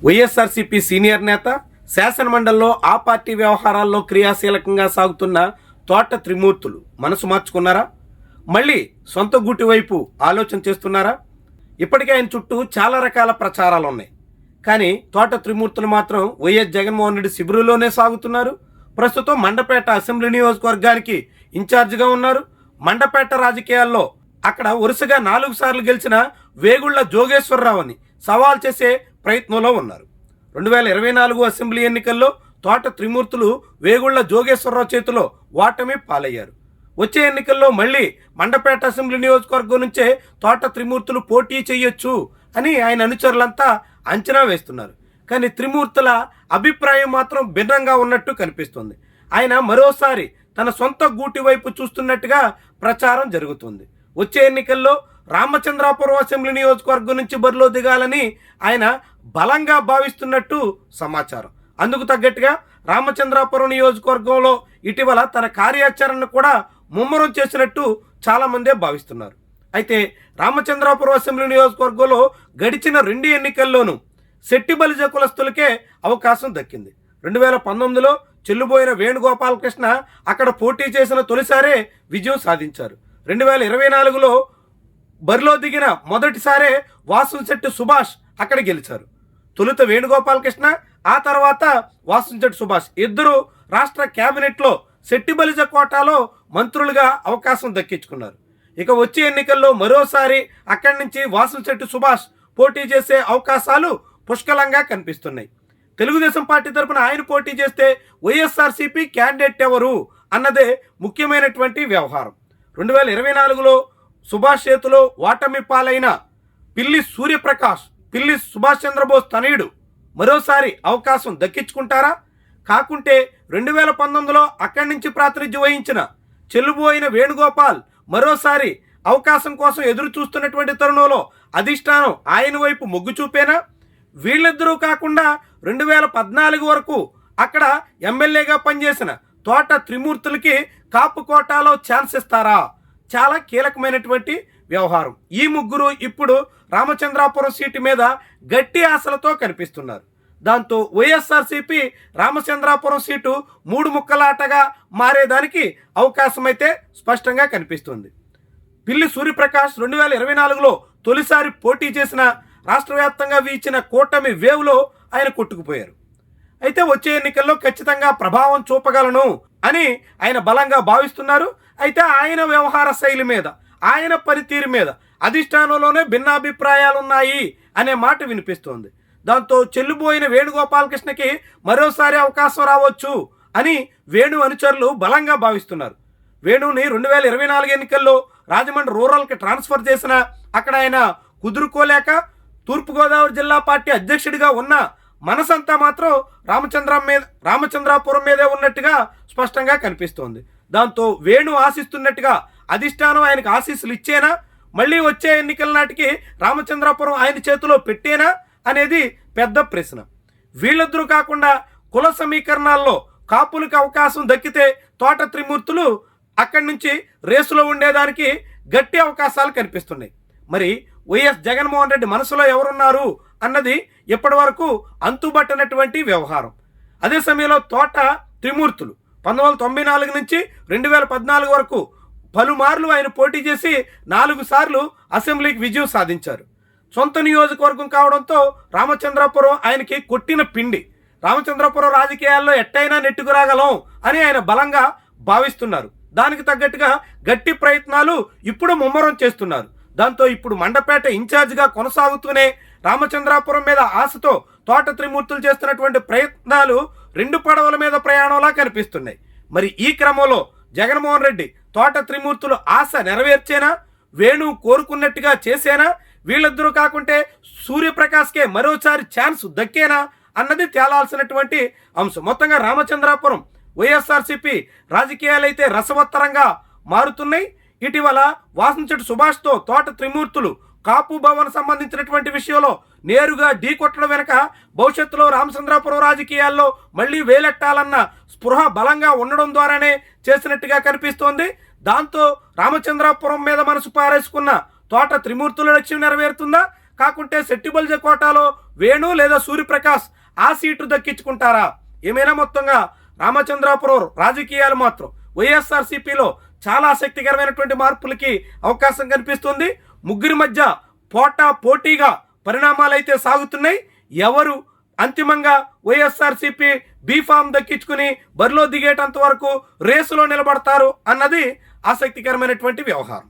YSRCP senior నేత, శాసనమండలిలో ఆ party వ్యవహారాల్లో క్రియాశీలకంగా సాగుతున్న తోట త్రిమూర్తులు మనసు మార్చుకున్నారా? మళ్ళీ సొంత గూటి వైపు ఆలోచన చేస్తున్నారా? ఇప్పటికే ఆయన చుట్టూ చాలా రకాల ప్రచారాలు ఉన్నాయి. కానీ తోట త్రిమూర్తులు మాత్రం వైఎస్ జగన్మోహన్ రెడ్డి శిబిరులోనే సాగుతున్నారు. ప్రస్తుతం మండపేట అసెంబ్లీ నియోజకవర్గానికి ఇన్ఛార్జిగా ఉన్నారు. మండపేట రాజకీయాల్లో అక్కడ వరుసగా 4 సార్లు గెలిచిన వేగుళ్ల జోగేశ్వరరావుని సవాల్ చేసే ప్రయత్నంలో ఉన్నారు. 2024 అసెంబ్లీ ఎన్నికల్లో తోట త్రిమూర్తులు వేగుళ్ల జోగేశ్వరరావు చేతిలో ఓటమి పాలయ్యారు. వచ్చే ఎన్నికల్లో మళ్ళీ మండపేట అసెంబ్లీ నియోజకవర్గం నుంచే తోట త్రిమూర్తులు పోటీ చేయొచ్చు అని ఆయన అనుచరులంతా అంచనా వేస్తున్నారు. కానీ త్రిమూర్తుల అభిప్రాయం మాత్రం భిన్నంగా ఉన్నట్టు కనిపిస్తుంది. ఆయన మరోసారి తన సొంత గూటి వైపు చూస్తున్నట్టుగా ప్రచారం జరుగుతుంది. వచ్చే ఎన్నికల్లో రామచంద్రాపురం అసెంబ్లీ నియోజకవర్గం నుంచి బరిలో దిగాలని ఆయన బలంగా భావిస్తున్నట్టు సమాచారం. అందుకు తగ్గట్టుగా రామచంద్రాపురం నియోజకవర్గంలో ఇటీవల తన కార్యాచరణను కూడా ముమ్మరం చేసినట్టు చాలామందే భావిస్తున్నారు. అయితే రామచంద్రాపురం అసెంబ్లీ నియోజకవర్గంలో గడిచిన 2 ఎన్నికల్లోనూ శెట్టి బలిజ కులస్తులకే అవకాశం దక్కింది. 2019లో చెల్లుబోయిన వేణుగోపాలకృష్ణ అక్కడ పోటీ చేసిన తొలిసారే విజయం సాధించారు. 2024లో బరిలో దిగిన మొదటిసారే వాసంశెట్టి సుభాష్ అక్కడ గెలిచారు. తొలుత వేణుగోపాలకృష్ణ, ఆ తర్వాత వాసంశెట్టి సుభాష్ ఇద్దరు రాష్ట్ర కేబినెట్లో శెట్టి బలిజ కోటాలో మంత్రులుగా అవకాశం దక్కించుకున్నారు. ఇక వచ్చే ఎన్నికల్లో మరోసారి అక్కడి నుంచి వాసంశెట్టి సుభాష్ పోటీ చేసే అవకాశాలు పుష్కలంగా కనిపిస్తున్నాయి. తెలుగుదేశం పార్టీ తరఫున ఆయన పోటీ చేస్తే వైఎస్ఆర్సీపీ క్యాండిడేట్ ఎవరు అన్నదే ముఖ్యమైనటువంటి వ్యవహారం. 2024లో సుభాష్ చేతిలో ఓటమి పాలైన పిల్లి సూర్యప్రకాష్, పిల్లి సుభాష్ చంద్రబోస్ తనయుడు మరోసారి అవకాశం దక్కించుకుంటారా? కాకుంటే 2019లో అక్కడి నుంచి ప్రాతినిధ్యం వహించిన చెల్లుబోయిన వేణుగోపాల్ మరోసారి అవకాశం కోసం ఎదురు చూస్తున్నటువంటి తరుణంలో అధిష్టానం ఆయన వైపు మొగ్గు చూపేనా? వీళ్ళిద్దరూ కాకుండా 2014 వరకు అక్కడ ఎమ్మెల్యేగా పనిచేసిన తోట త్రిమూర్తులకి కాపు కోటాలో ఛాన్స్ ఇస్తారా? చాలా కీలకమైనటువంటి వ్యవహారం. ఈ ముగ్గురు ఇప్పుడు రామచంద్రాపురం సీటు మీద గట్టి ఆశలతో కనిపిస్తున్నారు. దాంతో వైఎస్ఆర్సీపీ రామచంద్రాపురం సీటు 3 ముక్కలాటగా మారేదానికి అవకాశం అయితే స్పష్టంగా కనిపిస్తుంది. పిల్లి సూర్యప్రకాష్ 2024లో తొలిసారి పోటీ చేసిన రాష్ట్ర వ్యాప్తంగా వీచిన కూటమి వేవ్లో ఆయన కొట్టుకుపోయారు. అయితే వచ్చే ఎన్నికల్లో ఖచ్చితంగా ప్రభావం చూపగలను అని ఆయన బలంగా భావిస్తున్నారు. అయితే ఆయన వ్యవహార శైలి మీద, ఆయన పనితీరు మీద అధిష్టానంలోనే భిన్నాభిప్రాయాలున్నాయి అనే మాట వినిపిస్తోంది. దాంతో చెల్లుబోయిన వేణుగోపాలకృష్ణకి మరోసారి అవకాశం రావచ్చు అని వేణు అనుచరులు బలంగా భావిస్తున్నారు. వేణుని 2024 ఎన్నికల్లో రాజమండ్రి రూరల్కి ట్రాన్స్ఫర్ చేసిన అక్కడ ఆయన కుదురుకోలేక తూర్పుగోదావరి జిల్లా పార్టీ అధ్యక్షుడిగా ఉన్న మనసంతా మాత్రం రామచంద్రాపురం మీదే ఉన్నట్టుగా స్పష్టంగా కనిపిస్తోంది. దాంతో వేణు ఆశిస్తున్నట్టుగా అధిష్టానం ఆయనకు ఆశీస్సులు ఇచ్చేనా, మళ్ళీ వచ్చే ఎన్నికల నాటికి రామచంద్రాపురం ఆయన చేతిలో పెట్టేనా అనేది పెద్ద ప్రశ్న. వీళ్ళిద్దరూ కాకుండా కుల సమీకరణాల్లో కాపులకు అవకాశం దక్కితే తోట త్రిమూర్తులు అక్కడి నుంచి రేసులో ఉండేదానికి గట్టి అవకాశాలు కనిపిస్తున్నాయి. మరి వైఎస్ జగన్మోహన్ రెడ్డి మనసులో ఎవరున్నారు అన్నది ఇప్పటి వరకు అంతుబట్టనటువంటి వ్యవహారం. అదే సమయంలో తోట త్రిమూర్తులు 1994 నుంచి 2014 వరకు పలుమార్లు ఆయన పోటీ చేసి 4 సార్లు అసెంబ్లీకి విజయం సాధించారు. సొంత నియోజకవర్గం కావడంతో రామచంద్రాపురం ఆయనకి కొట్టిన పిండి. రామచంద్రాపురం రాజకీయాల్లో ఎట్టయినా నెట్టుకురాగలం అని ఆయన బలంగా భావిస్తున్నారు. దానికి తగ్గట్టుగా గట్టి ప్రయత్నాలు ఇప్పుడు ముమ్మరం చేస్తున్నారు. దాంతో ఇప్పుడు మండపేట ఇన్ఛార్జిగా కొనసాగుతూనే రామచంద్రాపురం మీద ఆశతో తోట త్రిమూర్తులు చేస్తున్నటువంటి ప్రయత్నాలు 2 పడవల మీద ప్రయాణంలా కనిపిస్తున్నాయి. మరి ఈ క్రమంలో జగన్మోహన్ రెడ్డి తోట త్రిమూర్తులు ఆశ నెరవేర్చేనా, వేణు కోరుకున్నట్టుగా చేసేనా, వీళ్ళిద్దరూ కాకుంటే సూర్యప్రకాష్కే మరోసారి ఛాన్స్ దక్కేనా అన్నది తేలాల్సినటువంటి అంశం. మొత్తంగా రామచంద్రాపురం వైఎస్ఆర్సీపీ రాజకీయాలైతే రసవత్తరంగా మారుతున్నాయి. ఇటీవల వాసంశెట్టి సుభాష్తో తోట త్రిమూర్తులు కాపు భవన్ సంబంధించినటువంటి విషయంలో నేరుగా ఢీకొట్టడం వెనక భవిష్యత్తులో రామచంద్రాపురం రాజకీయాల్లో మళ్ళీ వేలెట్టాలన్న స్పృహ బలంగా ఉండడం ద్వారానే చేసినట్టుగా కనిపిస్తోంది. దాంతో రామచంద్రాపురం మీద మనసు పారేసుకున్న తోట త్రిమూర్తుల లక్ష్యం నెరవేరుతుందా? కాకుంటే సెట్టిబల్జ కోటాలో వేణు లేదా సూర్యప్రకాష్ ఆ సీటు దక్కించుకుంటారా? ఏమైనా మొత్తంగా రామచంద్రాపురం రాజకీయాలు మాత్రం వైఎస్ఆర్సీపీలో చాలా ఆసక్తికరమైనటువంటి మార్పులకి అవకాశం కనిపిస్తుంది. ముగ్గురి మధ్య పోటీగా పరిణామాలు అయితే సాగుతున్నాయి. ఎవరు అంతిమంగా వైఎస్ఆర్సీపీ బీఫామ్ దక్కించుకుని బరిలో దిగేటంత వరకు రేసులో నిలబడతారు అన్నది ఆసక్తికరమైనటువంటి వ్యవహారం.